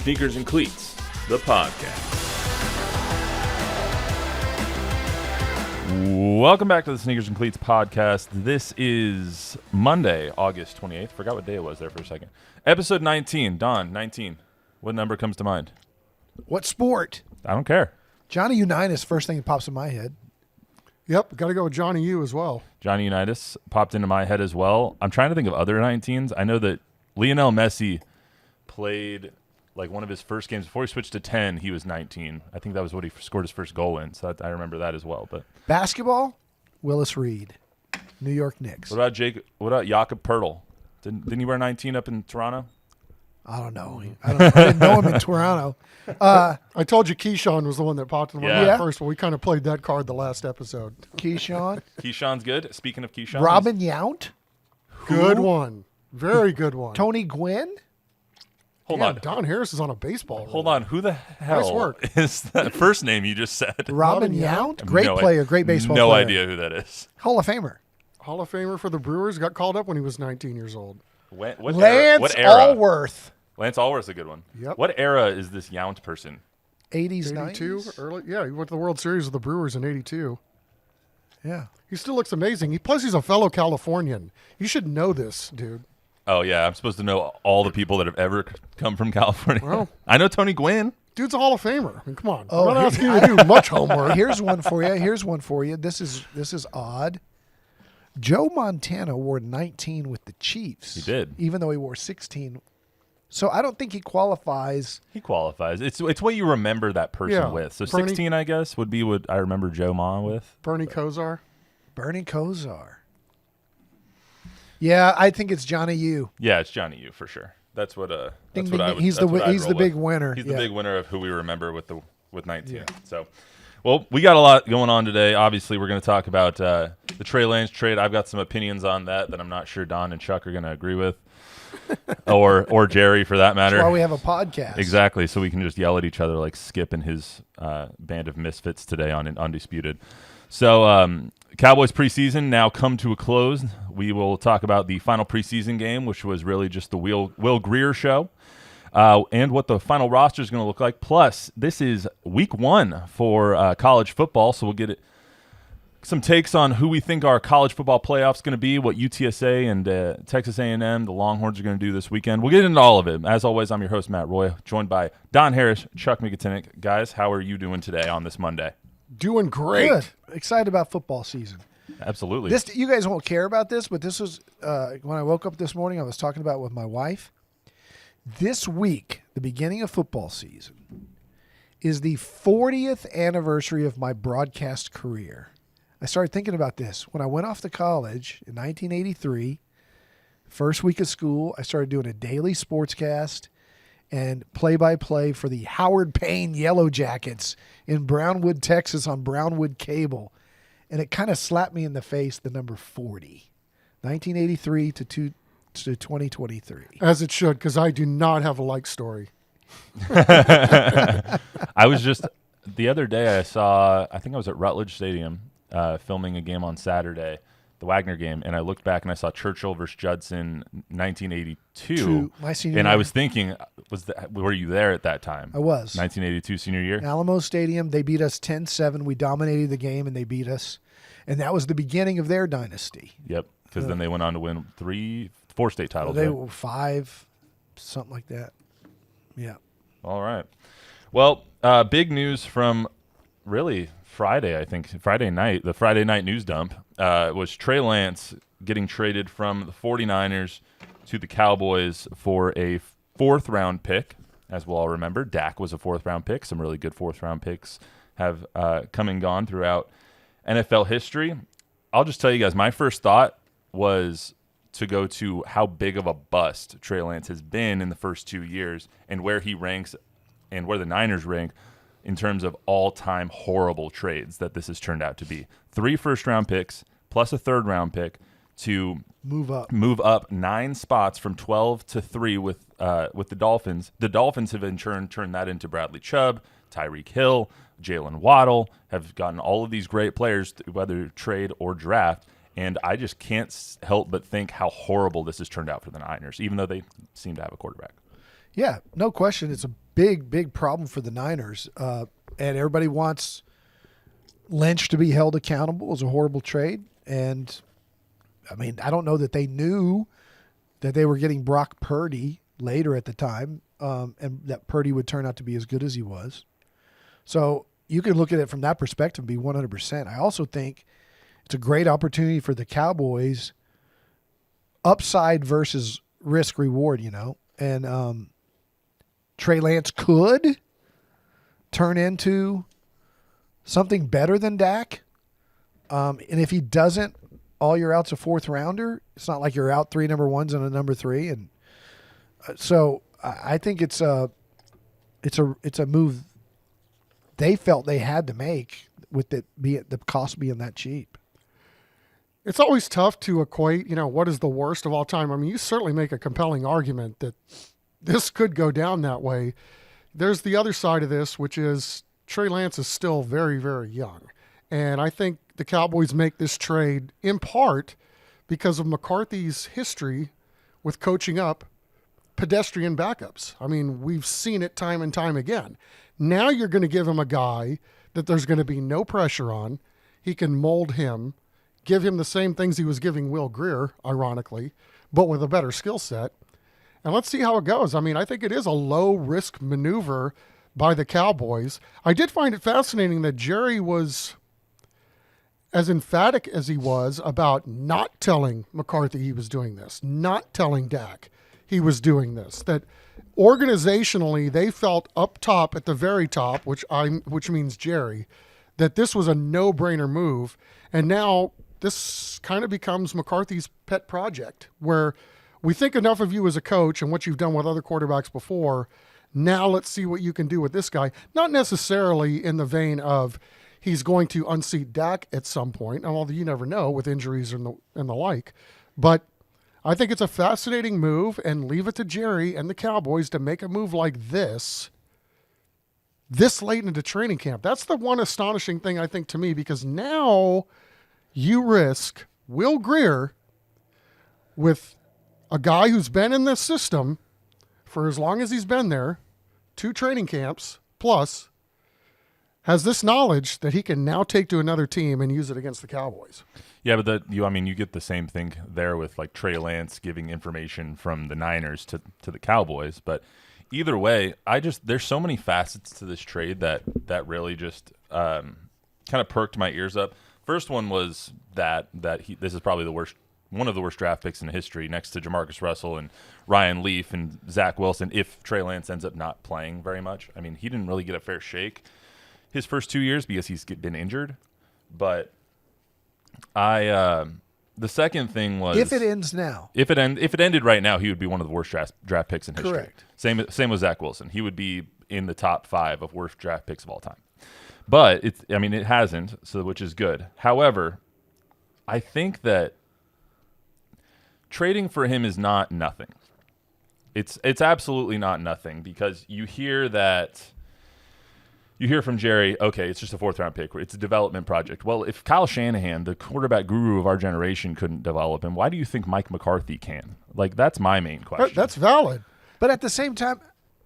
Sneakers and Cleats, the podcast. Welcome back to the Sneakers and Cleats podcast. This is Monday, August 28th. Forgot what day it was there for a second. Episode 19. Don, 19. What number comes to mind? What sport? I don't care. Johnny Unitas, first thing that pops in my head. Yep, got to go with Johnny U as well. Johnny Unitas popped into my head as well. I'm trying to think of other 19s. I know that Lionel Messi played like one of his first games before he switched to 10. He was 19. I think that was what he scored his first goal in. So I remember that as well. But basketball, Willis Reed, New York Knicks. What about Jakob Poeltl? Didn't he wear 19 up in Toronto? I don't know. I didn't know him in Toronto. I told you Keyshawn was the one that popped in my Yeah. mind first, but we kind of played that card the last episode. Keyshawn. Keyshawn's good. Speaking of Keyshawn. Robin Yount. Good one. Very good one. Tony Gwynn. Hold Yeah, on. Don Harris is on a baseball. Hold on. Who the hell Nice work. is that first name you just said? Robin Robin Yount. Yount? Great No player. Great baseball No player. idea who that is. Hall of Famer. Hall of Famer for the Brewers. Got called up when he was 19 years old. What Lance era? Allworth. Lance Allworth's a good one. Yep. What era is this Yount person? 80s, 82, 90s. early. Yeah, he went to the World Series with the Brewers in 82. Yeah. He still looks amazing. Plus, he's a fellow Californian. You should know this, dude. Oh, yeah. I'm supposed to know all the people that have ever come from California. Well. I know Tony Gwynn. Dude's a Hall of Famer. I mean, come on. Oh, I'm not asking you to do much homework. Here's one for you. This is odd. Joe Montana wore 19 with the Chiefs. He did. Even though he wore 16. So I don't think he qualifies. He qualifies. It's what you remember that person Yeah. with. So Bernie- 16, I guess, would be what I remember Joe Ma with. Bernie Kosar. Bernie Kosar. Yeah, I think it's Johnny U. Yeah, it's Johnny U for sure. That's what Ding, that's ding, what I ding. would. He's that's the what I'd he's the roll big with. winner. He's Yeah. the big winner of who we remember with 19. Yeah. So, well, we got a lot going on today. Obviously, we're going to talk about the Trey Lance trade. I've got some opinions on that I'm not sure Don and Chuck are going to agree with, or Jerry for that matter. That's why we have a podcast. Exactly, so we can just yell at each other like Skip and his band of misfits today on Undisputed. So, Cowboys preseason now come to a close. We will talk about the final preseason game, which was really just the Will Greer show, and what the final roster is going to look like. Plus, this is week 1 for college football, so we'll get some takes on who we think our college football playoff's going to be, what UTSA and Texas A&M, the Longhorns, are going to do this weekend. We'll get into all of it. As always, I'm your host, Matt Roy, joined by Don Harris, Chuck Mikatinik. Guys, how are you doing today on this Monday? Doing great. Good. Excited about football season. Absolutely. You guys won't care about this, but this was when I woke up this morning, I was talking about it with my wife. This week, the beginning of football season, is the 40th anniversary of my broadcast career. I started thinking about this. When I went off to college in 1983, first week of school, I started doing a daily sportscast and play-by-play for the Howard Payne Yellow Jackets in Brownwood, Texas on Brownwood Cable. And it kind of slapped me in the face, the number 40. 1983 to 2023. As it should, because I do not have a like story. I was just, the other day I think I was at Rutledge Stadium filming a game on Saturday, the Wagner game, and I looked back and I saw Churchill versus Judson 1982. My senior and year. I was thinking, were you there at that time? I was. 1982 senior year? Alamo Stadium, they beat us 10-7. We dominated the game, and they beat us. And that was the beginning of their dynasty. Yep, because then they went on to win 4 state titles. They right? were 5, something like that. Yeah. All right. Well, big news from really Friday, I think, Friday night, the Friday night news dump, was Trey Lance getting traded from the 49ers to the Cowboys for a 4th-round pick. As we'll all remember, Dak was a 4th-round pick. Some really good 4th-round picks have come and gone throughout NFL history. I'll just tell you guys, my first thought was to go to how big of a bust Trey Lance has been in the first 2 years and where he ranks and where the Niners rank in terms of all-time horrible trades that this has turned out to be. 3 first-round picks plus a 3rd-round pick to Move up 9 spots from 12 to 3 with the Dolphins. The Dolphins have in turn turned that into Bradley Chubb, Tyreek Hill, Jalen Waddle, have gotten all of these great players, whether trade or draft. And I just can't help but think how horrible this has turned out for the Niners, even though they seem to have a quarterback. Yeah, no question. It's a big, big problem for the Niners. And everybody wants Lynch to be held accountable. It was a horrible trade. And, I mean, I don't know that they knew that they were getting Brock Purdy later at the time, and that Purdy would turn out to be as good as he was. So you can look at it from that perspective and be 100%. I also think it's a great opportunity for the Cowboys, upside versus risk reward, and Trey Lance could turn into something better than Dak. And if he doesn't, all you're out's a fourth rounder. It's not like you're out 3 number ones and a number 3. And so I think it's a move they felt they had to make with the cost being that cheap. It's always tough to equate, what is the worst of all time. I mean, you certainly make a compelling argument that this could go down that way. There's the other side of this, which is Trey Lance is still very, very young. And I think the Cowboys make this trade in part because of McCarthy's history with coaching up pedestrian backups. I mean, we've seen it time and time again. Now you're going to give him a guy that there's going to be no pressure on. He can mold him, give him the same things he was giving Will Grier, ironically, but with a better skill set. And let's see how it goes. I mean, I think it is a low-risk maneuver by the Cowboys. I did find it fascinating that Jerry was as emphatic as he was about not telling McCarthy he was doing this, not telling Dak he was doing this, that organizationally they felt up top at the very top, which means Jerry, that this was a no-brainer move. And now this kind of becomes McCarthy's pet project, where we think enough of you as a coach and what you've done with other quarterbacks before. Now let's see what you can do with this guy. Not necessarily in the vein of he's going to unseat Dak at some point, although you never know with injuries and the like. But I think it's a fascinating move, and leave it to Jerry and the Cowboys to make a move like this late into training camp. That's the one astonishing thing, I think, to me, because now you risk Will Grier with a guy who's been in this system for as long as he's been there, 2 training camps, plus has this knowledge that he can now take to another team and use it against the Cowboys. Yeah, but you get the same thing there with like Trey Lance giving information from the Niners to the Cowboys. But either way, there's so many facets to this trade that really just kind of perked my ears up. First one was that this is probably one of the worst draft picks in history, next to Jamarcus Russell and Ryan Leaf and Zach Wilson, if Trey Lance ends up not playing very much. I mean, he didn't really get a fair shake his first 2 years because he's been injured. But the second thing was, if it ends now, if it ended right now, he would be one of the worst draft picks in history. Correct. Same with Zach Wilson. He would be in the top 5 of worst draft picks of all time. But it hasn't, which is good. However, I think that trading for him is not nothing. It's absolutely not nothing, because you hear from Jerry, okay, it's just a 4th round pick. It's a development project. Well, if Kyle Shanahan, the quarterback guru of our generation, couldn't develop him, why do you think Mike McCarthy can? Like, that's my main question. That's valid. But at the same time,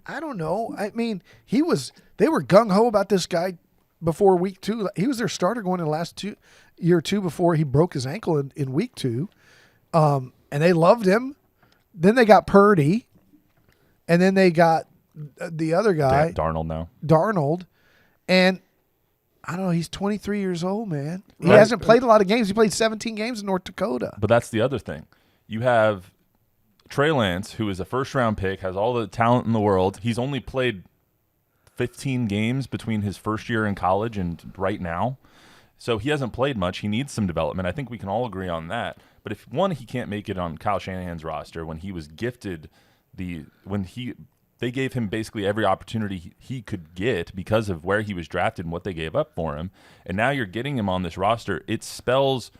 I don't know. I mean, they were gung-ho about this guy before week 2. He was their starter going in the last year or two before he broke his ankle in week 2. And they loved him. Then they got Purdy. And then they got the other guy. Darnold now. Darnold. And I don't know, he's 23 years old, man. He hasn't played a lot of games. He played 17 games in North Dakota. But that's the other thing. You have Trey Lance, who is a first-round pick, has all the talent in the world. He's only played 15 games between his first year in college and right now. So he hasn't played much. He needs some development. I think we can all agree on that. But if, one, he can't make it on Kyle Shanahan's roster when he was gifted they gave him basically every opportunity he could get because of where he was drafted and what they gave up for him. And now you're getting him on this roster. It spells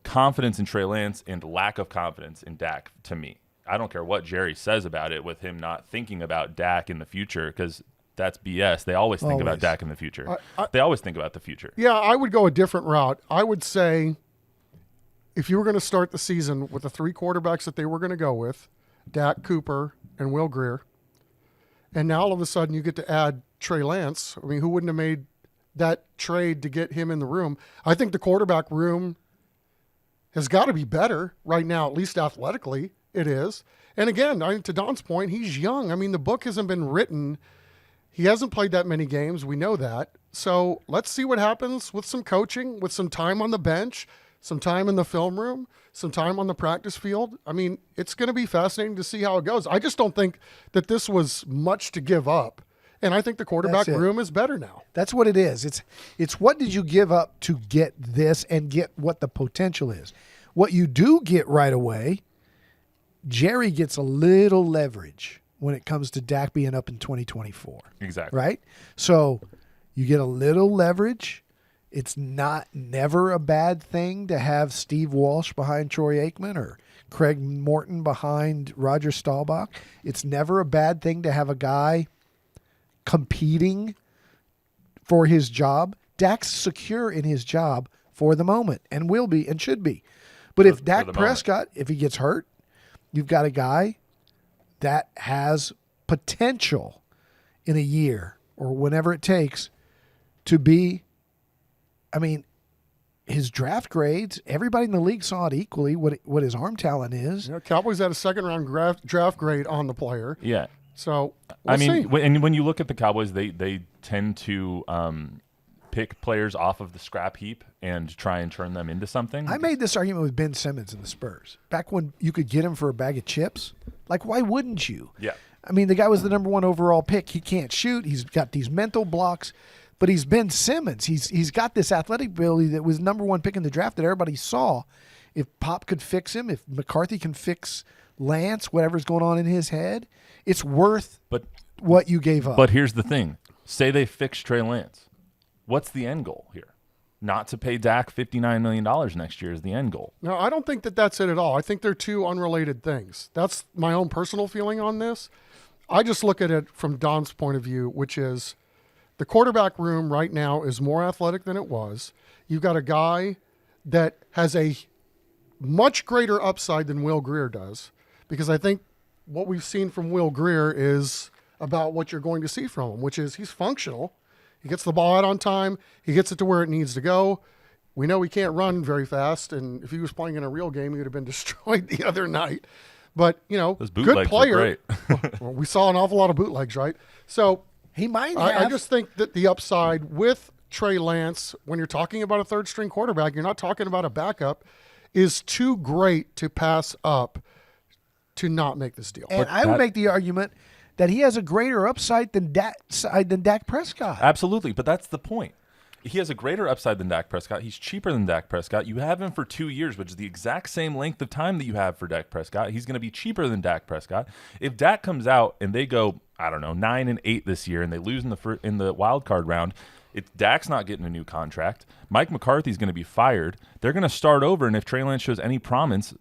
confidence in Trey Lance and lack of confidence in Dak to me. I don't care what Jerry says about it with him not thinking about Dak in the future, because that's BS. They always think about Dak in the future. They always think about the future. Yeah, I would go a different route. I would say if you were going to start the season with the 3 quarterbacks that they were going to go with, Dak, Cooper, and Will Grier, And now all of a sudden you get to add Trey Lance. I mean, who wouldn't have made that trade to get him in the room? I think the quarterback room has got to be better right now, at least athletically it is. And again, to Don's point, he's young. I mean, the book hasn't been written. He hasn't played that many games. We know that. So let's see what happens with some coaching, with some time on the bench, some time in the film room, some time on the practice field. I mean, it's going to be fascinating to see how it goes. I just don't think that this was much to give up. And I think the quarterback room is better now. That's what it is. It's what did you give up to get this and get what the potential is. What you do get right away, Jerry gets a little leverage when it comes to Dak being up in 2024. Exactly. Right? So you get a little leverage. It's never a bad thing to have Steve Walsh behind Troy Aikman or Craig Morton behind Roger Staubach. It's never a bad thing to have a guy competing for his job. Dak's secure in his job for the moment and will be and should be. But if Dak Prescott, if he gets hurt, you've got a guy that has potential in a year or whenever it takes to be, I mean, his draft grades, everybody in the league saw it equally, what his arm talent is. You know, Cowboys had a second-round draft grade on the player. Yeah. So, I mean, when you look at the Cowboys, they tend to pick players off of the scrap heap and try and turn them into something. I made this argument with Ben Simmons in the Spurs. Back when you could get him for a bag of chips, like, why wouldn't you? Yeah. I mean, the guy was the number 1 overall pick. He can't shoot. He's got these mental blocks. But he's Ben Simmons. He's got this athletic ability that was number 1 pick in the draft that everybody saw. If Pop could fix him, if McCarthy can fix Lance, whatever's going on in his head, it's worth what you gave up. But here's the thing. Say they fix Trey Lance. What's the end goal here? Not to pay Dak $59 million next year is the end goal. No, I don't think that that's it at all. I think they're two unrelated things. That's my own personal feeling on this. I just look at it from Don's point of view, which is the quarterback room right now is more athletic than it was. You've got a guy that has a much greater upside than Will Grier does, because I think what we've seen from Will Grier is about what you're going to see from him, which is he's functional. He gets the ball out on time. He gets it to where it needs to go. We know he can't run very fast, and if he was playing in a real game, he would have been destroyed the other night. But, you know, good player. Well, we saw an awful lot of bootlegs, right? So he might have. I just think that the upside with Trey Lance, when you're talking about a third-string quarterback, you're not talking about a backup, is too great to pass up to not make this deal. And I would make the argument that he has a greater upside than Dak Prescott. Absolutely, but that's the point. He has a greater upside than Dak Prescott. He's cheaper than Dak Prescott. You have him for 2 years, which is the exact same length of time that you have for Dak Prescott. He's going to be cheaper than Dak Prescott. If Dak comes out and they go, 9-8 this year, and they lose in the wild card round, Dak's not getting a new contract. Mike McCarthy's going to be fired. They're going to start over, and if Trey Lance shows any promise,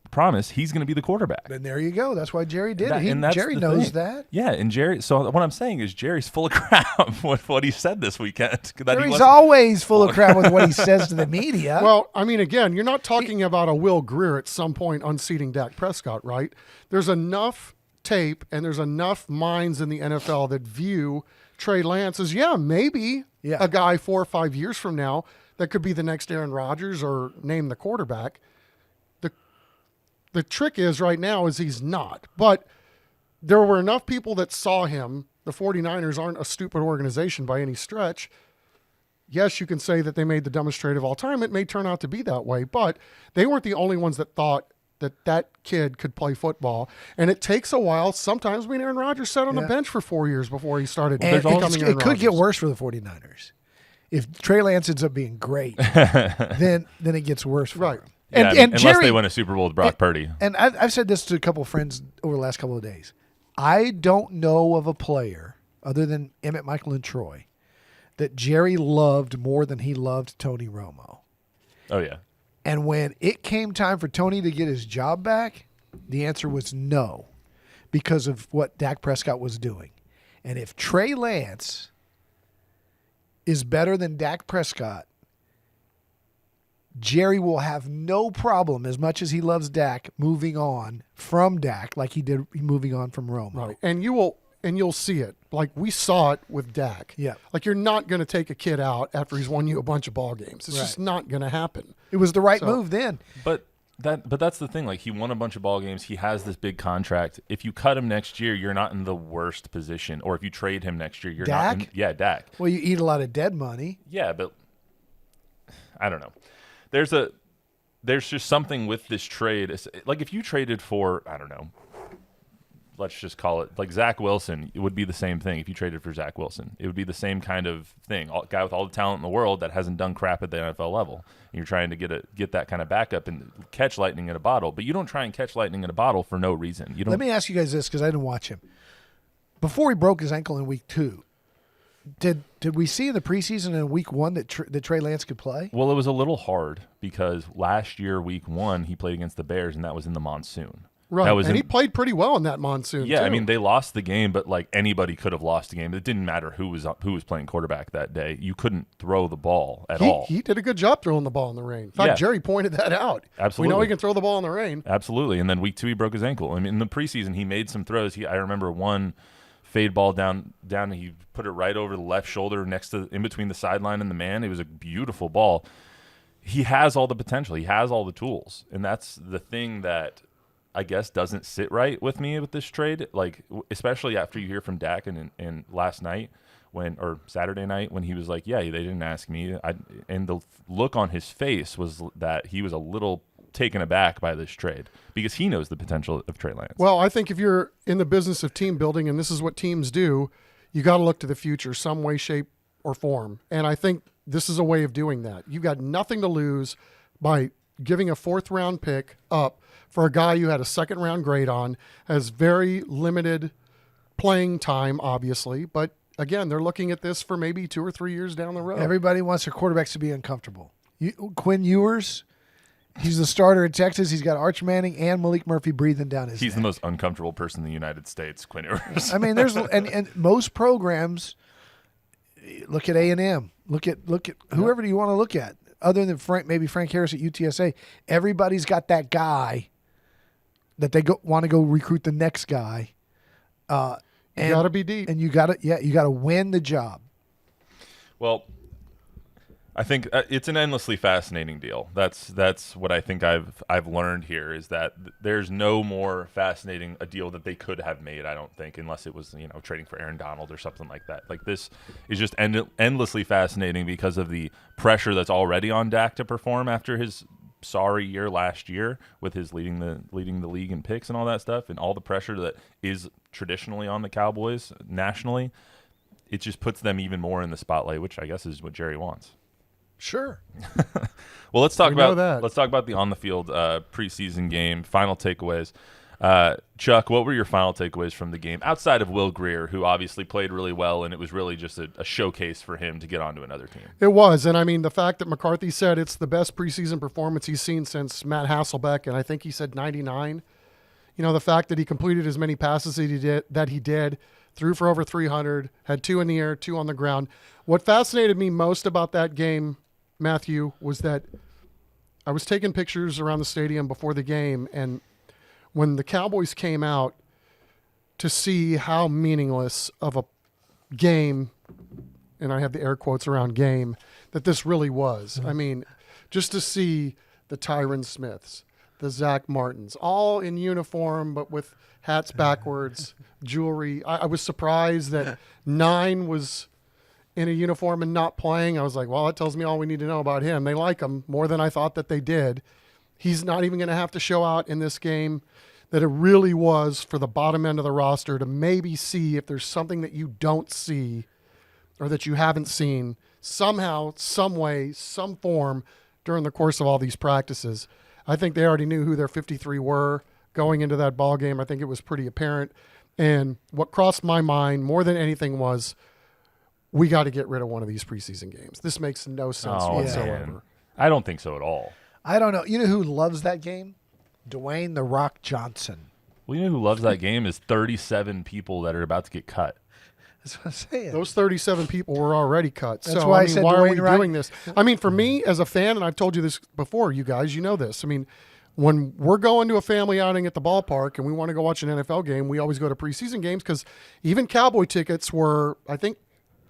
he's going to be the quarterback. Then there you go. That's why Jerry did it. Jerry knows that. Yeah, and Jerry. So what I'm saying is Jerry's full of crap with what he said this weekend. Jerry's always full of crap with what he says to the media. Well, I mean, again, you're not talking about a Will Grier at some point unseating Dak Prescott, right? There's enough tape and there's enough minds in the NFL that view Trey Lance as, maybe a guy 4 or 5 years from now that could be the next Aaron Rodgers or name the quarterback. The trick is right now is he's not. But there were enough people that saw him. The 49ers aren't a stupid organization by any stretch. Yes, you can say that they made the dumbest trade of all time. It may turn out to be that way, but they weren't the only ones that thought that kid could play football. And it takes a while. Sometimes Aaron Rodgers sat on the bench for 4 years before he started becoming Aaron Rodgers. It could get worse for the 49ers. If Trey Lance ends up being great, then it gets worse for him. And unless Jerry, they win a Super Bowl with Brock Purdy. And I've said this to a couple of friends over the last couple of days. I don't know of a player, other than Emmett, Michael, and Troy, that Jerry loved more than he loved Tony Romo. Oh, yeah. And when it came time for Tony to get his job back, the answer was no, because of what Dak Prescott was doing. And if Trey Lance is better than Dak Prescott, Jerry will have no problem, as much as he loves Dak, moving on from Dak like he did moving on from Romo. Right. And you will, and you'll see it. Like we saw it with Dak. Yeah. Like you're not going to take a kid out after he's won you a bunch of ball games. It's just not going to happen. It was the right move then. But that's the thing. Like he won a bunch of ball games. He has this big contract. If you cut him next year, you're not in the worst position. Or if you trade him next year, you're Dak? not. Dak. Well, you eat a lot of dead money. Yeah, but I don't know. There's just something with this trade. Like if you traded for, I don't know, let's just call it like Zach Wilson, it would be the same thing if you traded for Zach Wilson. It would be the same kind of thing. Guy with all the talent in the world that hasn't done crap at the NFL level. And you're trying to get that kind of backup and catch lightning in a bottle. But you don't try and catch lightning in a bottle for no reason. You don't. Let me ask you guys this because I didn't watch him. Before he broke his ankle in week 2, did we see in the preseason in week 1 that Trey Lance could play? Well, it was a little hard because last year, week 1, he played against the Bears, and that was in the monsoon. Right, That was and he played pretty well in that monsoon. Yeah, too. I mean they lost the game, but like anybody could have lost the game. It didn't matter who was playing quarterback that day. You couldn't throw the ball at all. He did a good job throwing the ball in the rain. In fact, Yeah. Jerry pointed that out. Absolutely. We know he can throw the ball in the rain. Absolutely. And then week 2 he broke his ankle. I mean in the preseason he made some throws. I remember one fade ball down. He put it right over the left shoulder in between the sideline and the man. It was a beautiful ball. He has all the potential. He has all the tools, and that's the thing that I guess doesn't sit right with me with this trade, like especially after you hear from Dak and last night or Saturday night when he was like, yeah, they didn't ask me. And the look on his face was that he was a little taken aback by this trade because he knows the potential of Trey Lance. Well, I think if you're in the business of team building, and this is what teams do, you got to look to the future some way, shape, or form. And I think this is a way of doing that. You've got nothing to lose by giving a 4th-round pick up for a guy you had a 2nd-round grade on, has very limited playing time, obviously. But, again, they're looking at this for maybe 2 or 3 years down the road. Everybody wants their quarterbacks to be uncomfortable. Quinn Ewers, he's the starter in Texas. He's got Arch Manning and Malik Murphy breathing down his He's neck. the most uncomfortable person in the United States, Quinn Ewers. I mean, there's and most programs. Look at A&M. Look at whoever do you want to look at other than maybe Frank Harris at UTSA. Everybody's got that guy that they want to go recruit the next guy. You got to be deep, and you got to win the job. Well, I think it's an endlessly fascinating deal. That's what I think I've learned here is that there's no more fascinating a deal that they could have made. I don't think, unless it was trading for Aaron Donald or something like that. Like this is just endlessly fascinating because of the pressure that's already on Dak to perform after his sorry year last year with his leading the league in picks and all that stuff, and all the pressure that is traditionally on the Cowboys nationally. It just puts them even more in the spotlight, which I guess is what Jerry wants. Sure. Well, let's talk about the on the field preseason game. Final takeaways. Chuck, what were your final takeaways from the game outside of Will Grier, who obviously played really well, and it was really just a showcase for him to get onto another team? It was, and I mean the fact that McCarthy said it's the best preseason performance he's seen since Matt Hasselbeck, and I think he said 99. The fact that he completed as many passes that he did, threw for over 300, had 2 in the air, 2 on the ground. What fascinated me most about that game, Matthew, was that I was taking pictures around the stadium before the game, and when the Cowboys came out to see how meaningless of a game, and I have the air quotes around game, that this really was. I mean, just to see the Tyron Smiths, the Zach Martins, all in uniform but with hats backwards, jewelry. I was surprised that 9 was in a uniform and not playing. I was like, well, that tells me all we need to know about him. They like him more than I thought that they did. He's not even going to have to show out in this game, that it really was for the bottom end of the roster to maybe see if there's something that you don't see or that you haven't seen somehow, some way, some form during the course of all these practices. I think they already knew who their 53 were going into that ball game. I think it was pretty apparent. And what crossed my mind more than anything was, we got to get rid of one of these preseason games. This makes no sense whatsoever. Man. I don't think so at all. I don't know. You know who loves that game? Dwayne "The Rock" Johnson. Well, you know who loves that game is 37 people that are about to get cut. That's what I'm saying. Those 37 people were already cut. That's so, why I mean, said why are we Dwayne Wright. doing this? I mean, for me as a fan, and I've told you this before, you guys, you know this. I mean, When we're going to a family outing at the ballpark and we want to go watch an NFL game, we always go to preseason games because even Cowboy tickets were, I think,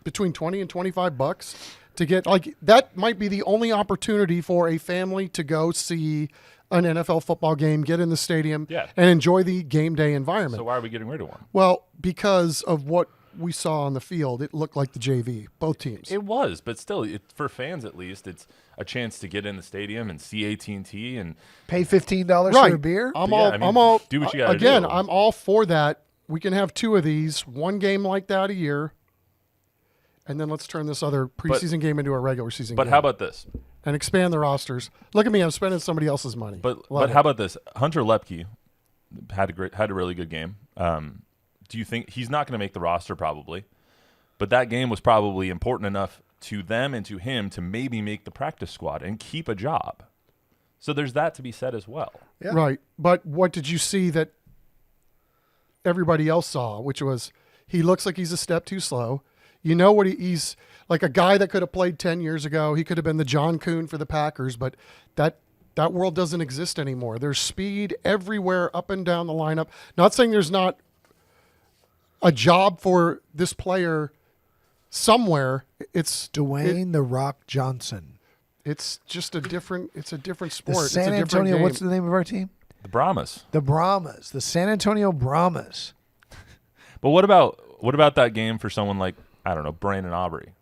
between $20 and $25 to get. Like, that might be the only opportunity for a family to go see an NFL football game, get in the stadium, and enjoy the game day environment. So why are we getting rid of one? Well, because of what we saw on the field, it looked like the JV, both teams. It was, but still, for fans at least, it's a chance to get in the stadium and see AT&T and Pay $15 Right. for a beer. I'm Yeah, all. I mean, I'm all. do what you gotta again, do. I'm all for that. We can have 2 of these, one game like that a year, and then let's turn this other preseason game into a regular season But game. how about this? and expand the rosters? Look at me, I'm spending somebody else's money. But Love it. how about this? Hunter Lepke had a really good game. Do you think he's not going to make the roster probably? But that game was probably important enough to them and to him to maybe make the practice squad and keep a job. So there's that to be said as well. Yeah. Right. But what did you see that everybody else saw, which was he looks like he's a step too slow. You know what he's like, a guy that could have played 10 years ago. He could have been the John Kuhn for the Packers, but that world doesn't exist anymore. There's speed everywhere up and down the lineup. Not saying there's not a job for this player somewhere. It's Dwayne "The Rock" Johnson. It's just a different The sport. San it's a different Antonio, game. what's the name of our team? The Brahmas. The Brahmas. The San Antonio Brahmas. But what about that game for someone like, I don't know, Brandon Aubrey?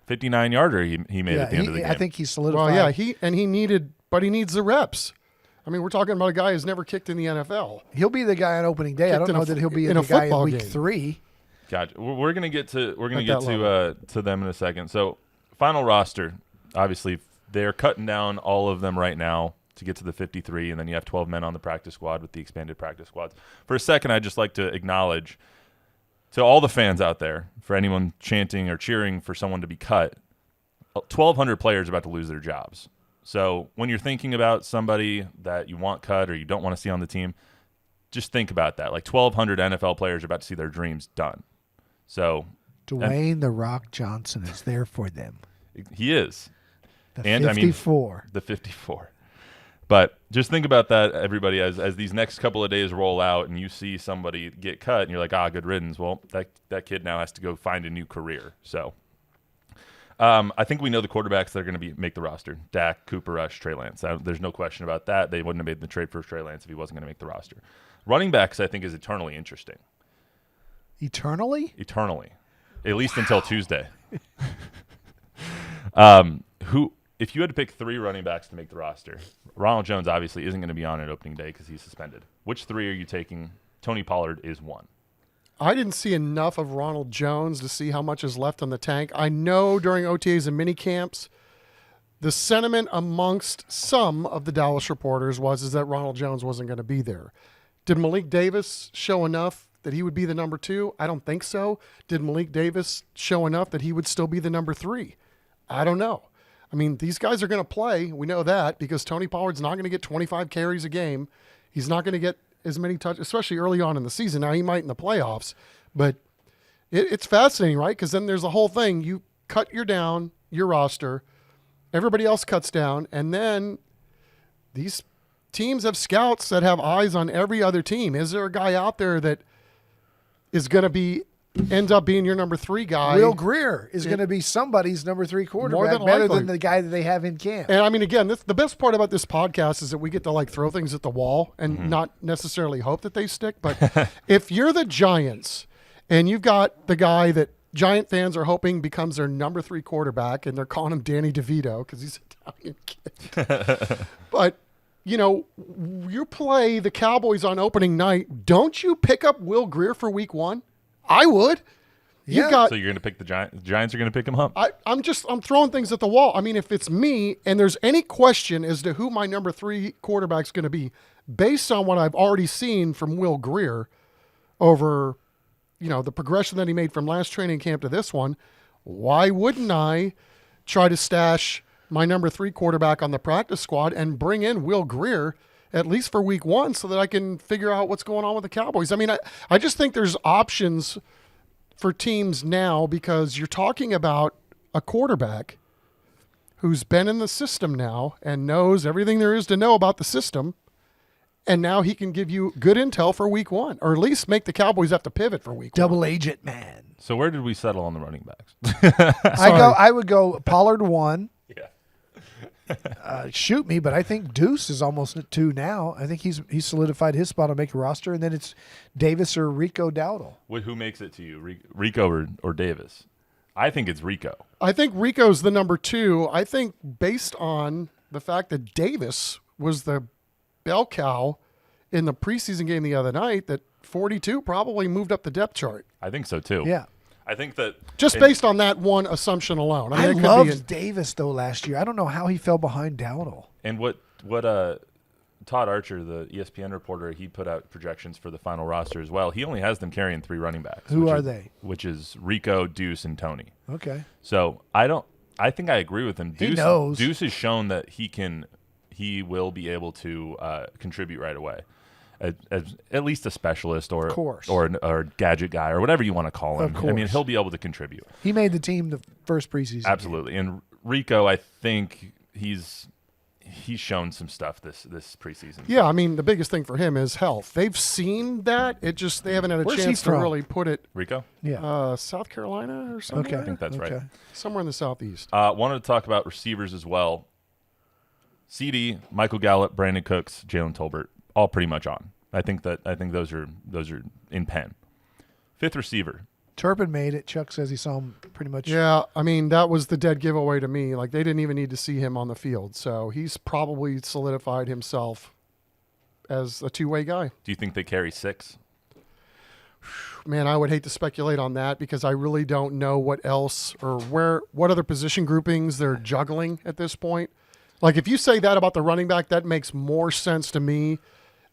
59-yarder he made at the end of the game. I think he solidified. Well, yeah, he needs the reps. I mean, we're talking about a guy who's never kicked in the NFL. He'll be the guy on opening day. I Kicked don't in know a that he'll be in the a guy in football week game. 3. Gotcha. We're gonna get to that to them in a second. So final roster. Obviously, they're cutting down all of them right now to get to the 53, and then you have 12 men on the practice squad with the expanded practice squads. For a second, I'd just like to acknowledge to all the fans out there, for anyone chanting or cheering for someone to be cut, 1,200 players are about to lose their jobs. So when you're thinking about somebody that you want cut or you don't want to see on the team, just think about that. Like 1,200 NFL players are about to see their dreams done. So Dwayne "The Rock" Johnson is there for them. he is. The And, I mean, 54. The 54. But just think about that, everybody, as these next couple of days roll out and you see somebody get cut and you're like, good riddance. Well, that kid now has to go find a new career. So I think we know the quarterbacks that are going to make the roster. Dak, Cooper Rush, Trey Lance. There's no question about that. They wouldn't have made the trade for Trey Lance if he wasn't going to make the roster. Running backs, I think, is eternally interesting. Eternally? Eternally. At least until Tuesday. If you had to pick 3 running backs to make the roster, Ronald Jones obviously isn't going to be on at opening day because he's suspended. Which 3 are you taking? Tony Pollard is 1. I didn't see enough of Ronald Jones to see how much is left on the tank. I know during OTAs and mini camps, the sentiment amongst some of the Dallas reporters was that Ronald Jones wasn't going to be there. Did Malik Davis show enough that he would be the number 2? I don't think so. Did Malik Davis show enough that he would still be the number 3? I don't know. I mean, these guys are going to play. We know that because Tony Pollard's not going to get 25 carries a game. He's not going to get as many touches, especially early on in the season. Now, he might in the playoffs, but it's fascinating, right? Because then there's the whole thing. You cut your roster, everybody else cuts down, and then these teams have scouts that have eyes on every other team. Is there a guy out there that is going to ends up being your number 3 guy? Will Greer is going to be somebody's number 3 quarterback, than better likely. than the guy that they have in camp. And I mean, again, the best part about this podcast is that we get to like throw things at the wall and not necessarily hope that they stick. But if you're the Giants and you've got the guy that Giant fans are hoping becomes their number 3 quarterback, and they're calling him Danny DeVito because he's an Italian kid. But, you play the Cowboys on opening night. Don't you pick up Will Greer for week 1? I would. Yeah. So you're going to pick the Giants? The Giants are going to pick him up? I'm throwing things at the wall. I mean, if it's me and there's any question as to who my number 3 quarterback's going to be, based on what I've already seen from Will Greer over, the progression that he made from last training camp to this one, why wouldn't I try to stash my number 3 quarterback on the practice squad and bring in Will Greer at least for week 1 so that I can figure out what's going on with the Cowboys? I mean, I just think there's options for teams now because you're talking about a quarterback who's been in the system now and knows everything there is to know about the system. And now he can give you good intel for week 1, or at least make the Cowboys have to pivot for week 1. Double agent man. So where did we settle on the running backs? I would go Pollard 1. Yeah. Shoot me, but I think Deuce is almost at 2 now. I think he's solidified his spot on making roster, and then it's Davis or Rico Dowdle. Who makes it to you, Rico or Davis? I think it's Rico. I think Rico's the number 2. I think based on the fact that Davis was the bell cow in the preseason game the other night, that 42 probably moved up the depth chart. I think so too. Yeah. I think that Just based on that one assumption alone. I mean, it could loved be Davis, though, last year. I don't know how he fell behind Dowdle. And what Todd Archer, the ESPN reporter, he put out projections for the final roster as well. He only has them carrying 3 running backs. Who are they? Which is Rico, Deuce, and Tony. Okay. So I think I agree with him. He knows. Deuce has shown that he will be able to contribute right away. As at least a specialist or a gadget guy or whatever you want to call him. I mean, he'll be able to contribute. He made the team the first preseason. Absolutely. game. And Rico, I think he's shown some stuff this preseason. Yeah, I mean, the biggest thing for him is health. They've seen that. They haven't had a Where's he chance to from? really put it. Rico? Yeah. South Carolina or something. Okay. I think that's right. Somewhere in the southeast. Wanted to talk about receivers as well. CD, Michael Gallup, Brandon Cooks, Jalen Tolbert, all pretty much on. I think those are in pen. 5th receiver. Turpin made it. Chuck says he saw him pretty much. Yeah, I mean, that was the dead giveaway to me. Like, they didn't even need to see him on the field. So he's probably solidified himself as a two-way guy. Do you think they carry 6? Man, I would hate to speculate on that because I really don't know what else or what other position groupings they're juggling at this point. Like, if you say that about the running back, that makes more sense to me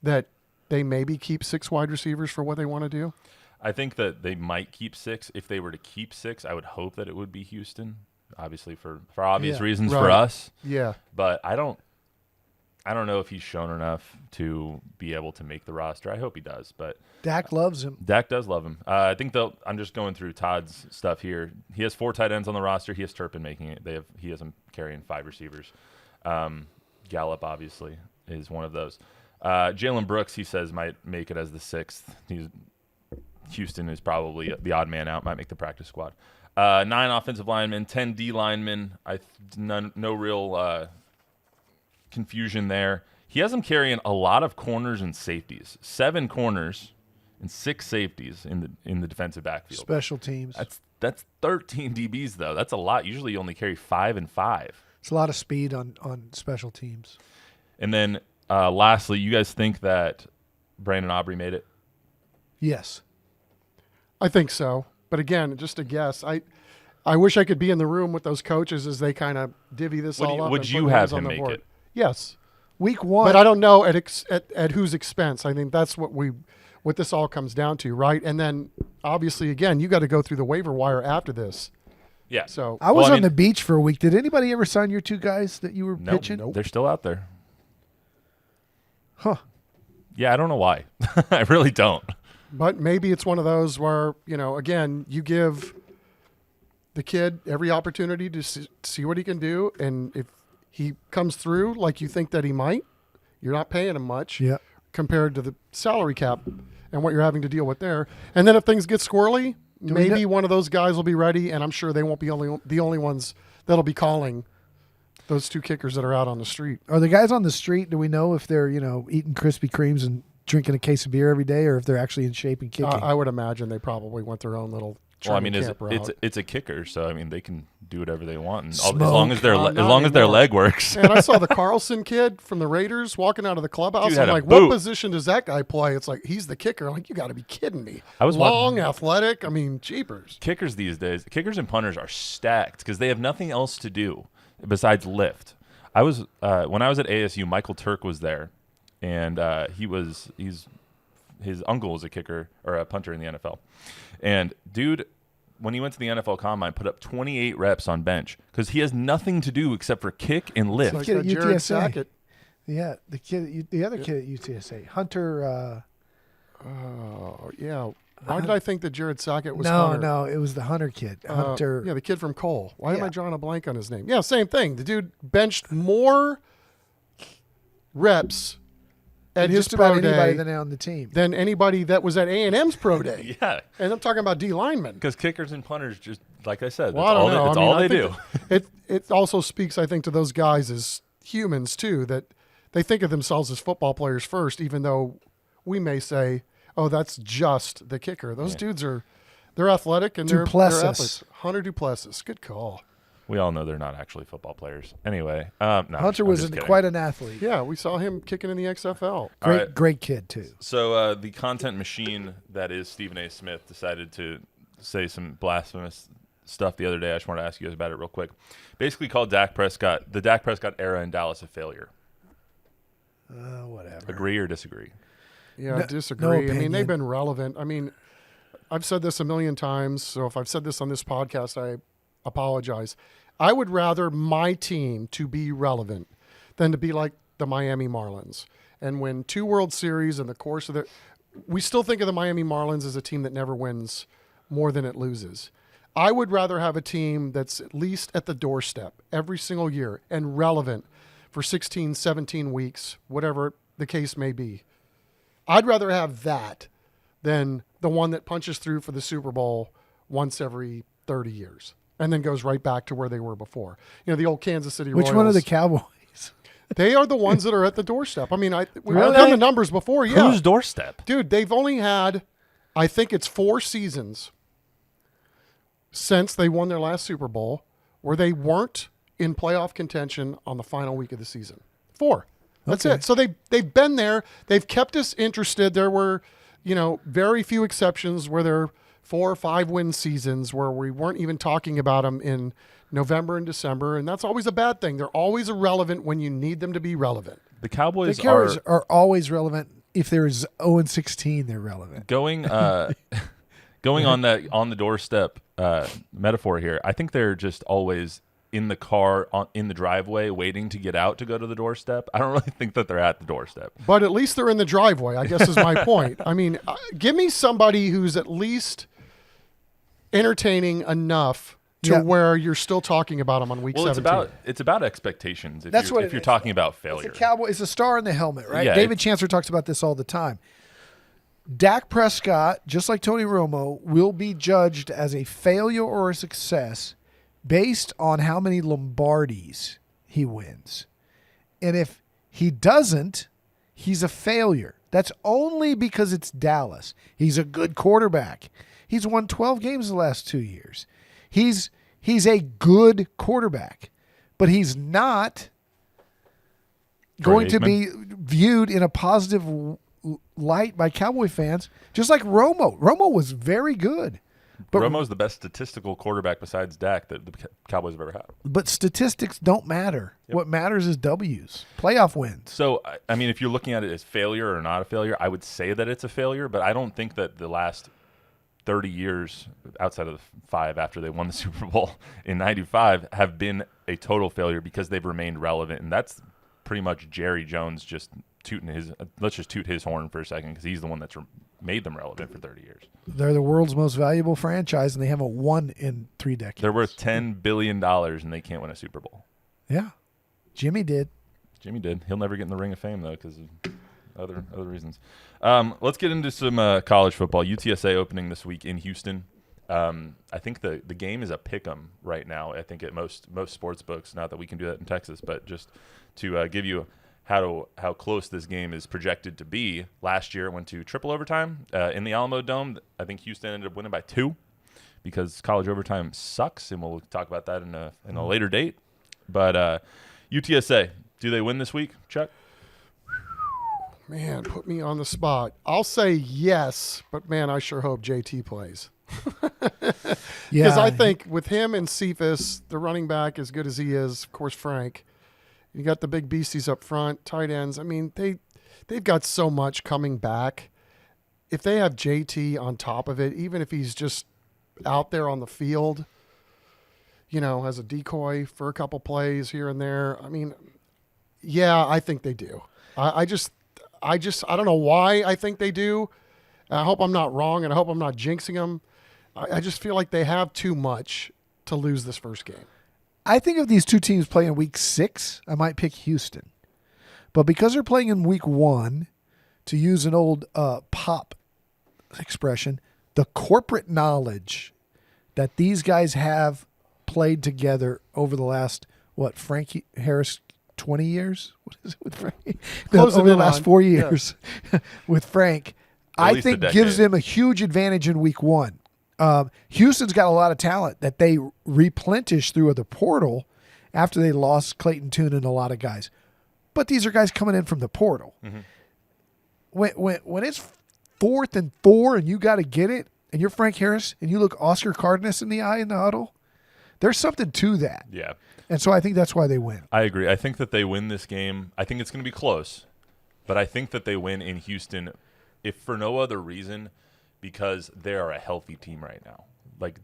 that they maybe keep 6 wide receivers for what they want to do. I think that they might keep 6. If they were to keep 6, I would hope that it would be Houston, obviously for obvious reasons for us. Yeah. But I don't know if he's shown enough to be able to make the roster. I hope he does, but Dak loves him. Dak does love him. I think I'm just going through Todd's stuff here. He has 4 tight ends on the roster. He has Turpin making it. He has him carrying 5 receivers. Gallup obviously is one of those. Jalen Brooks, he says, might make it as the 6th. Houston is probably the odd man out, might make the practice squad. 9 offensive linemen, 10 D linemen. No real confusion there. He has them carrying a lot of corners and safeties. 7 corners and 6 safeties in the defensive backfield. Special teams. That's 13 DBs though. That's a lot. Usually you only carry 5 and 5. It's a lot of speed on special teams. And then lastly, you guys think that Brandon Aubrey made it? Yes. I think so. But again, just a guess. I wish I could be in the room with those coaches as they kind of divvy this all up. Would and you put have names on him the make board. it? Yes. Week 1. But I don't know at whose expense. I think that's what this all comes down to, right? And then obviously, again, you got to go through the waiver wire after this. Yeah. So I was on the beach for a week. Did anybody ever sign your 2 guys that you were pitching? Nope. They're still out there. Huh. Yeah, I don't know why. I really don't. But maybe it's one of those where, again, you give the kid every opportunity to see what he can do. And if he comes through like you think that he might, you're not paying him much compared to the salary cap and what you're having to deal with there. And then if things get squirrely, maybe one of those guys will be ready, and I'm sure they won't be the only ones that'll be calling those 2 kickers that are out on the street. Are the guys on the street, do we know if they're, eating Krispy Kremes and drinking a case of beer every day, or if they're actually in shape and kicking? I would imagine they probably went their own little training camp route. It's a kicker, so I mean they can do whatever they want, and as Smoke. long as their leg works. And I saw the Carlson kid from the Raiders walking out of the clubhouse. Dude I'm had a like, boot. what position does that guy play? It's like, he's the kicker. I'm like, you got to be kidding me. I was long, athletic. I mean, jeepers. Kickers these days, kickers and punters are stacked because they have nothing else to do besides lift. I was when I was at ASU, Michael Turk was there, and his uncle was a kicker or a punter in the NFL, and dude, when he went to the NFL Combine, put up 28 reps on bench because he has nothing to do except for kick and lift. It's Kid like at Jared UTSA. Sackett. Yeah, the other kid at UTSA, Hunter. Oh, yeah. Why did I think that Jared Sackett was No, Hunter? no, it was the Hunter kid. Hunter. Yeah, the kid from Cole. Why am Yeah. I drawing a blank on his name? Yeah, same thing. The dude benched more reps at his just about pro anybody day that on the team. than anybody that was at A&M's pro day. Yeah, And I'm talking about D linemen. because kickers and punters, just like I said, Well, I don't know. that's I mean, all I they think do. It also speaks, I think, to those guys as humans too, that they think of themselves as football players first, even though we may say, "Oh, that's just the kicker." Those dudes they're athletic and they're athletes. Hunter Duplessis, good call. We all know they're not actually football players. Anyway, no, Hunter I'm was just kidding. quite an athlete. Yeah, we saw him kicking in the XFL. All Great, right. great kid too. So the content machine that is Stephen A. Smith decided to say some blasphemous stuff the other day. I just want to ask you guys about it real quick. Basically called the Dak Prescott era in Dallas a failure. Whatever. Agree or disagree? Yeah, No- I disagree. no I mean, opinion. they've been relevant. I mean, I've said this a million times, so if I've said this on this podcast, I apologize. I would rather my team to be relevant than to be like the Miami Marlins and win 2 World Series in the course of we still think of the Miami Marlins as a team that never wins more than it loses. I would rather have a team that's at least at the doorstep every single year and relevant for 16, 17 weeks, whatever the case may be. I'd rather have that than the one that punches through for the Super Bowl once every 30 years and then goes right back to where they were before. You know, the old Kansas City Which Royals. one are the Cowboys? They are the ones that are at the doorstep. I mean, we've Really? done the numbers before. Yeah. Whose doorstep? Dude, they've only had, I think it's 4 seasons since they won their last Super Bowl where they weren't in playoff contention on the final week of the season. 4. That's Okay. it. So they've been there. They've kept us interested. There were, very few exceptions where there 4 or 5 win seasons where we weren't even talking about them in November and December, and that's always a bad thing. They're always irrelevant when you need them to be relevant. The The Cowboys Cowboys are are always relevant. If there's 0-16, they're relevant. going going on the doorstep metaphor here. I think they're just always in the car in the driveway waiting to get out to go to the doorstep. I don't really think that they're at the doorstep. But at least they're in the driveway, I guess is my point. I mean, give me somebody who's at least entertaining enough to Yeah. where you're still talking about them on week Well, 17. it's about expectations. If That's you're, what if it you're is. talking about It's failure. a cowboy. It's a star in the helmet, right? Yeah, David Chancellor talks about this all the time. Dak Prescott, just like Tony Romo, will be judged as a failure or a success based on how many Lombardis he wins. And if he doesn't, he's a failure. That's only because it's Dallas. He's a good quarterback. He's won 12 games the last 2 years. He's a good quarterback, but he's not going to be viewed in a positive light by Cowboy fans, just like Romo. Romo was very good. But Romo's the best statistical quarterback besides Dak that the Cowboys have ever had. But statistics don't matter. What matters is W's, playoff wins. So, I mean, if you're looking at it as failure or not a failure, I would say that it's a failure, but I don't think that the last 30 years, outside of the 5 after they won the Super Bowl in 95, have been a total failure because they've remained relevant. And that's pretty much Jerry Jones just tooting his let's just toot his horn for a second because he's the one that's made them relevant for 30 years. They're the world's most valuable franchise, and they haven't won in 3 decades. They're worth $10 billion, and they can't win a Super Bowl. Yeah. Jimmy did. Jimmy did. He'll never get in the Ring of Fame, though, because of other reasons. Let's get into some college football. UTSA opening this week in Houston. I think the game is a pick'em right now. I think at most sports books. Not that we can do that in Texas, but just to give you how close this game is projected to be. Last year it went to triple overtime in the Alamo Dome. I think Houston ended up winning by 2 because college overtime sucks, and we'll talk about that in a later date. But UTSA, do they win this week, Chuck? Man, put me on the spot. I'll say yes, but man, I sure hope JT plays. Yeah. Because I think with him and Cephas, the running back, as good as he is, of course, Frank, you got the big beasties up front, tight ends. I mean, they've got so much coming back. If they have JT on top of it, even if he's just out there on the field, as a decoy for a couple plays here and there, I mean, yeah, I think they do. I don't know why I think they do. I hope I'm not wrong, and I hope I'm not jinxing them. I just feel like they have too much to lose this first game. I think if these two teams play in week 6, I might pick Houston. But because they're playing in week 1, to use an old pop expression, the corporate knowledge that these guys have played together over the last, Frankie Harris, 20 years? What is it with Frank? Closing over the in last on. 4 years with Frank, At I least a think decade. gives them a huge advantage in week 1. Houston's got a lot of talent that they replenished through the portal after they lost Clayton Tune and a lot of guys. But these are guys coming in from the portal. Mm-hmm. When it's 4th and 4 and you got to get it, and you're Frank Harris and you look Oscar Cardenas in the eye in the huddle, there's something to that. Yeah. And so I think that's why they win. I agree. I think that they win this game. I think it's going to be close, but I think that they win in Houston, if for no other reason, because they are a healthy team right now. Like,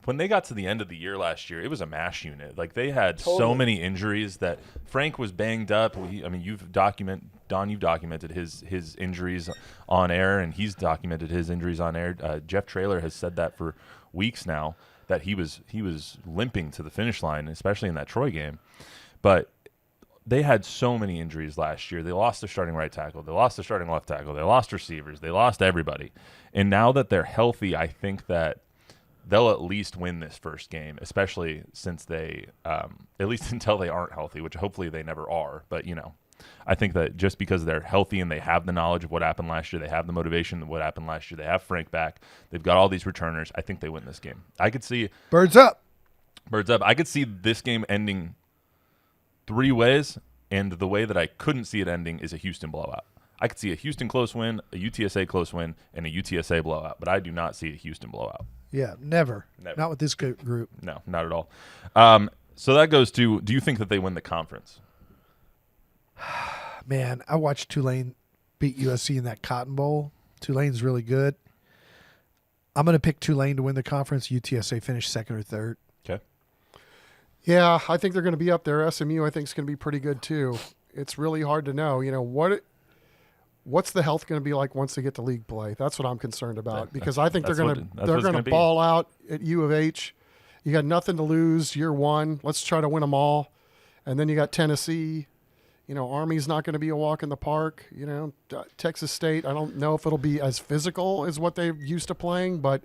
when they got to the end of the year last year, it was a mash unit. Like, they had so many injuries that Frank was banged up. You've documented his injuries on air, and he's documented his injuries on air. Jeff Traylor has said that for weeks now, that he was limping to the finish line, especially in that Troy game. But they had so many injuries last year. They lost their starting right tackle. They lost their starting left tackle. They lost receivers. They lost everybody. And now that they're healthy, I think that they'll at least win this first game, especially since they, at least until they aren't healthy, which hopefully they never are. But, I think that just because they're healthy and they have the knowledge of what happened last year, they have the motivation of what happened last year, they have Frank back, they've got all these returners, I think they win this game. I could see Birds up. I could see this game ending 3 ways, and the way that I couldn't see it ending is a Houston blowout. I could see a Houston close win, a UTSA close win, and a UTSA blowout, but I do not see a Houston blowout. Yeah, never. Never. Not with this group. No, not at all. So that goes to, do you think that they win the conference? Man, I watched Tulane beat USC in that Cotton Bowl. Tulane's really good. I'm going to pick Tulane to win the conference. UTSA finish 2nd or 3rd. Okay. Yeah, I think they're going to be up there. SMU, I think, is going to be pretty good too. It's really hard to know. What's the health going to be like once they get to league play? That's what I'm concerned about, because I think they're going to ball out at U of H. You got nothing to lose year 1. Let's try to win them all, and then you got Tennessee. Army's not going to be a walk in the park. Texas State, I don't know if it'll be as physical as what they're used to playing, but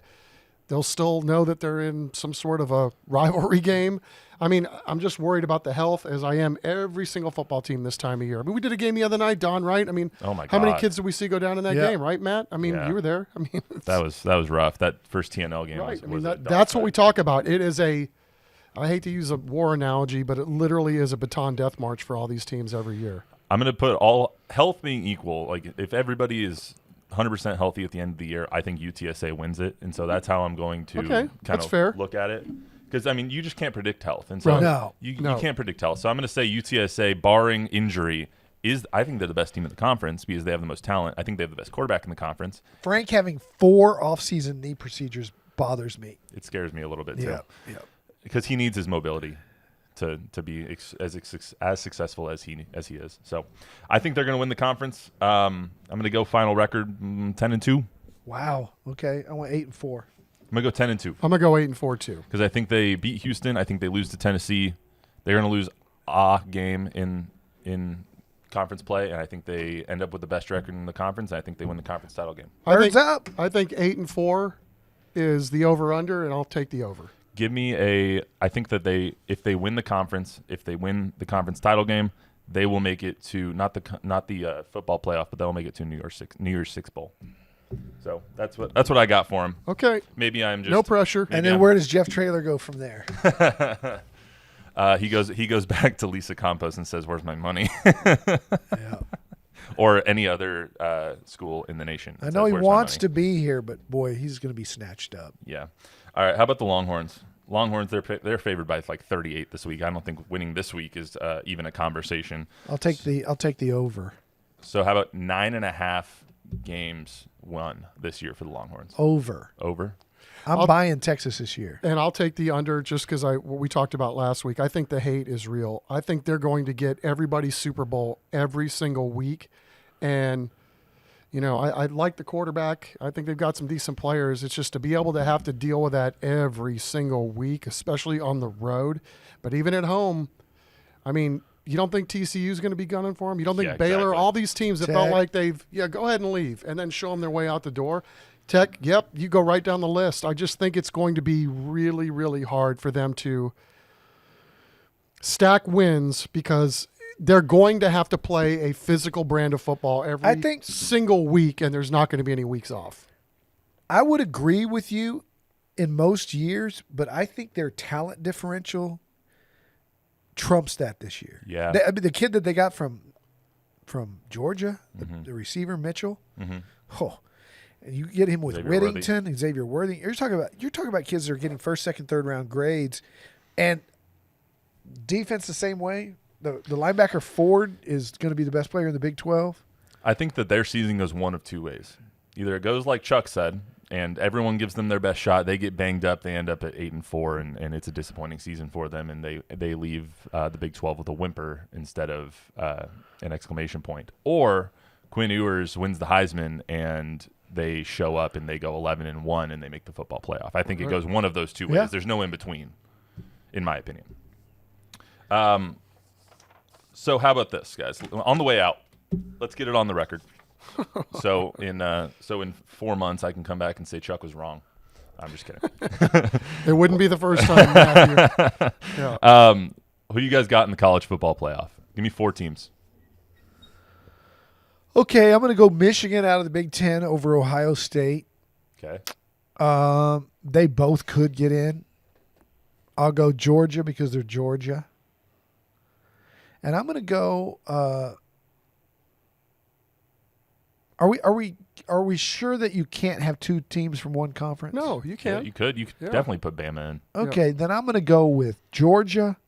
they'll still know that they're in some sort of a rivalry game. I mean, I'm just worried about the health, as I am every single football team this time of year. I mean, we did a game the other night, Don, right? I mean, oh my God. How many kids did we see go down in that Yeah. game, right, Matt? I mean, Yeah. you were there. I mean, That was rough. That first TNL game right. was That's what we talk about. It is I hate to use a war analogy, but it literally is a baton death march for all these teams every year. I'm going to put all health being equal. Like, if everybody is 100% healthy at the end of the year, I think UTSA wins it. And so that's how I'm going to kind that's of fair. look at it. Because, I mean, you just can't predict health. And so Right. No. you No. can't predict health. So I'm going to say UTSA, barring injury, I think they're the best team in the conference because they have the most talent. I think they have the best quarterback in the conference. Frank having 4 off-season knee procedures bothers me. It scares me a little bit, too. Yeah. Because he needs his mobility to be as successful as he is. So I think they're going to win the conference. I'm going to go final record 10-2. Wow. Okay. I went 8 and 4. I'm going to go 10-2 I'm gonna go 8-4 too. because I think they beat Houston. I think they lose to Tennessee. They're going to lose a game in conference play, and I think they end up with the best record in the conference. And I think they win the conference title game. Birds up. I think 8-4 is the over/under, and I'll take the over. Give me I think that if they win the conference, if they win the conference title game, they will make it to not the football playoff, but they'll make it to New Year's Six Bowl. So that's what I got for him. Okay. Maybe I'm just No pressure. And then where does Jeff Traylor go from there? he goes back to Lisa Campos and says, "Where's my money?" Yeah. Or any other school in the nation. I know he wants to be here, but boy, he's going to be snatched up. Yeah. All right. How about the Longhorns? Longhorns, they're favored by like 38 this week. I don't think winning this week is even a conversation. I'll take the over. So how about 9.5 games won this year for the Longhorns? Over. Over. I'm buying Texas this year. And I'll take the under just because what we talked about last week. I think the hate is real. I think they're going to get everybody's Super Bowl every single week. And, I like the quarterback. I think they've got some decent players. It's just to be able to have to deal with that every single week, especially on the road. But even at home, I mean, you don't think TCU is going to be gunning for them? You don't think Baylor, exactly. all these teams that felt like go ahead and leave and then show them their way out the door. Tech, yep, you go right down the list. I just think it's going to be really, really hard for them to stack wins because they're going to have to play a physical brand of football every single week, and there's not going to be any weeks off. I would agree with you in most years, but I think their talent differential trumps that this year. Yeah. The kid that they got from Georgia, the receiver Mitchell. Oh, and you get him with Whittington and Xavier Worthing. You're talking about kids that are getting first, second, third round grades, and defense the same way. The linebacker Ford is going to be the best player in the Big 12. I think that their season goes one of two ways. Either it goes like Chuck said, and everyone gives them their best shot. They get banged up. They end up at 8-4, and it's a disappointing season for them, and they leave the Big 12 with a whimper instead of an exclamation point. Or Quinn Ewers wins the Heisman, and they show up and they go 11-1, and they make the football playoff. I think it goes one of those two ways. Yeah. There's no in between, in my opinion. So how about this, guys? On the way out, let's get it on the record. So in 4 months, I can come back and say Chuck was wrong. I'm just kidding. It wouldn't be the first time, Matthew. Yeah. Who you guys got in the college football playoff? Give me 4 teams. Okay, I'm going to go Michigan out of the Big 10 over Ohio State. Okay. They both could get in. I'll go Georgia because they're Georgia. And I'm going to go Are we sure that you can't have 2 teams from one conference? No, you Yeah, can. you could definitely put Bama in. Okay, then I'm going to go with Georgia,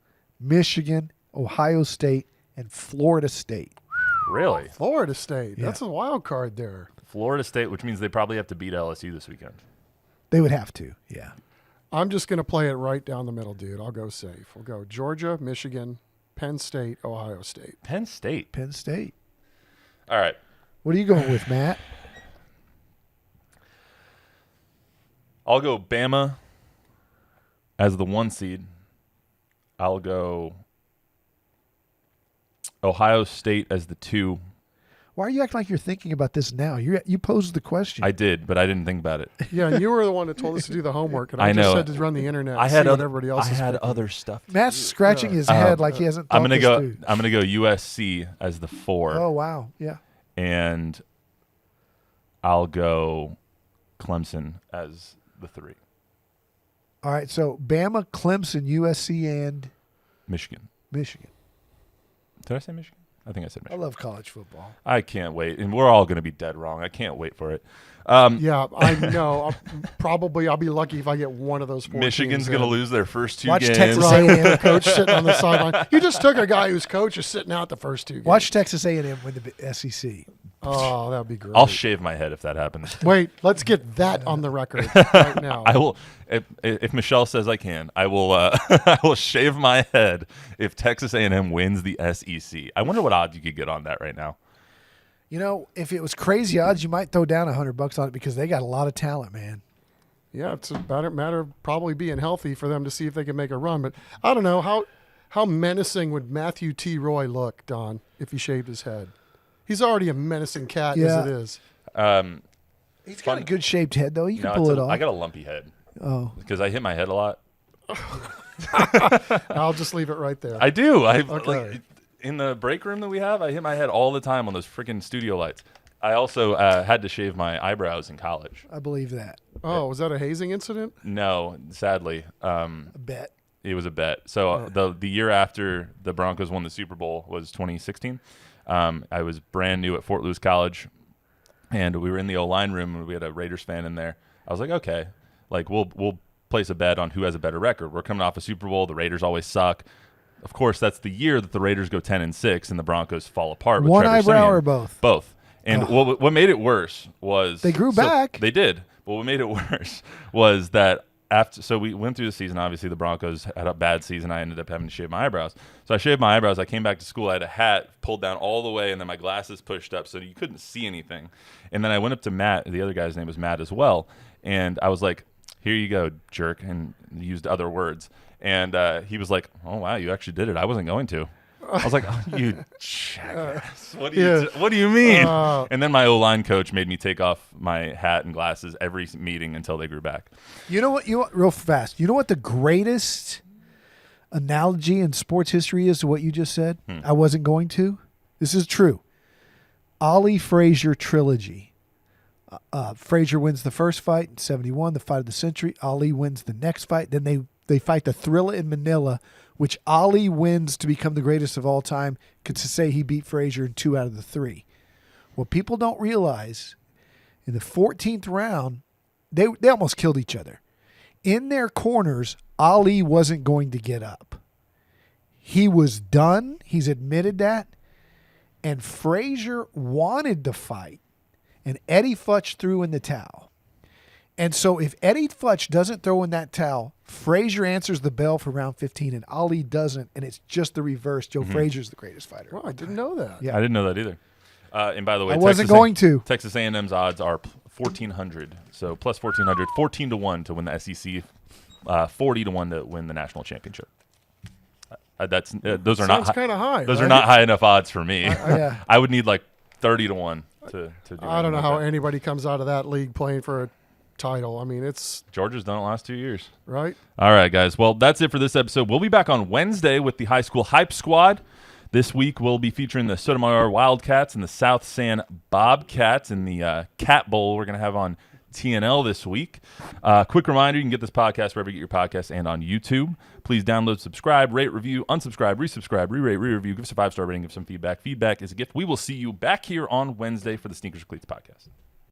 Michigan, Ohio State, and Florida State. Really? Florida State. Yeah. That's a wild card there. Florida State, which means they probably have to beat LSU this weekend. They would have to, yeah. I'm just going to play it right down the middle, dude. I'll go safe. We'll go Georgia, Michigan, Penn State, Ohio State. Penn State. Penn State. All right. What are you going with, Matt? I'll go Bama as the 1 seed. I'll go Ohio State as the 2. Why are you acting like you're thinking about this now? You posed the question. I did, but I didn't think about it. Yeah, and you were the one that told us to do the homework, and I I just know. said to run the internet. I and had see what other, everybody else I is had picking. other stuff. Matt's scratching his head like he hasn't thought I'm gonna this go. through. I'm gonna go USC as the 4. Oh, wow. Yeah. And I'll go Clemson as the 3. All right, so Bama, Clemson, USC, and Michigan. Michigan. Did I say Michigan? I think I said I Michigan. love college football. I can't wait. And we're all going to be dead wrong. I can't wait for it. Yeah, I know. I'll be lucky if I get one of those 4 Michigan's teams going to in. lose their first 2 Watch games. Texas Right, A&M. the coach sitting on the sideline. You just took a guy whose coach is sitting out the first 2 games. Watch Texas A&M win the SEC. Oh, that would be great. I'll shave my head if that happens. Wait, let's get that on the record right now. I will, if Michelle says I can, I will. I will shave my head if Texas A&M wins the SEC. I wonder what odds you could get on that right now. You know, if it was crazy odds, you might throw down $100 on it because they got a lot of talent, man. Yeah, it's a matter of probably being healthy for them to see if they can make a run. But I don't know, how menacing would Matthew T. Roy look, Don, if he shaved his head? He's already a menacing cat as it is. He's got a good shaped head, though. You can No, pull it off. I got a lumpy head Oh, because I hit my head a lot. I'll just leave it right there. I do. Okay. In the break room that we have, I hit my head all the time on those freaking studio lights. I also had to shave my eyebrows in college. I believe that. Oh, was that a hazing incident? No, sadly. I bet. It was a bet. So the year after the Broncos won the Super Bowl was 2016. I was brand new at Fort Lewis College, and we were in the O-line room, and we had a Raiders fan in there. I was like, okay, like we'll place a bet on who has a better record. We're coming off a Super Bowl. The Raiders always suck. Of course, that's the year that the Raiders go 10-6 and the Broncos fall apart. With One Trevor eyebrow Siemian. or both? Both. And what made it worse was They grew back. They did. But what made it worse was that so we went through the season. Obviously, the Broncos had a bad season. I ended up having to shave my eyebrows. So I shaved my eyebrows. I came back to school. I had a hat pulled down all the way, and then my glasses pushed up so you couldn't see anything. And then I went up to Matt. The other guy's name was Matt as well. And I was like, here you go, jerk, and used other words. And he was like, oh, wow, you actually did it. I wasn't going to. I was like, oh, you jackass. What do you mean? And then my O-line coach made me take off my hat and glasses every meeting until they grew back. You know what? Real fast. You know what the greatest analogy in sports history is to what you just said? I wasn't going to. This is true. Ali Frazier trilogy. Frazier wins the first fight in 71, the fight of the century. Ali wins the next fight. Then they fight the Thrilla in Manila, which Ali wins to become the greatest of all time, could say he beat Frazier in 2 out of the 3. What people don't realize, in the 14th round, they almost killed each other. In their corners, Ali wasn't going to get up. He was done. He's admitted that. And Frazier wanted to fight, and Eddie Futch threw in the towel. And so if Eddie Futch doesn't throw in that towel, Frazier answers the bell for round 15, and Ali doesn't, and it's just the reverse. Joe Frazier's the greatest fighter. Well, I didn't know that. Yeah. I didn't know that either. And by the way, I wasn't going to. Texas A&M's odds are 1,400, so plus 1,400, 14-1 to win the SEC, 40-1 to win the national championship. Those are Sounds not kind of high. Those right? are not high enough odds for me. Yeah. I would need like 30-1 to do. I don't know anything how like that. anybody comes out of that league playing for a title. I mean, it's Georgia's done it the last 2 years. right. All right, guys. Well, that's it for this episode. We'll be back on Wednesday with the High School Hype Squad. This week, we'll be featuring the Sotomayor Wildcats and the South San Bobcats in the Cat Bowl we're going to have on TNL this week. Quick reminder, you can get this podcast wherever you get your podcasts and on YouTube. Please download, subscribe, rate, review, unsubscribe, resubscribe, re-rate, re-review, give us a 5-star rating, give some feedback. Feedback is a gift. We will see you back here on Wednesday for the Sneakers and Cleats podcast.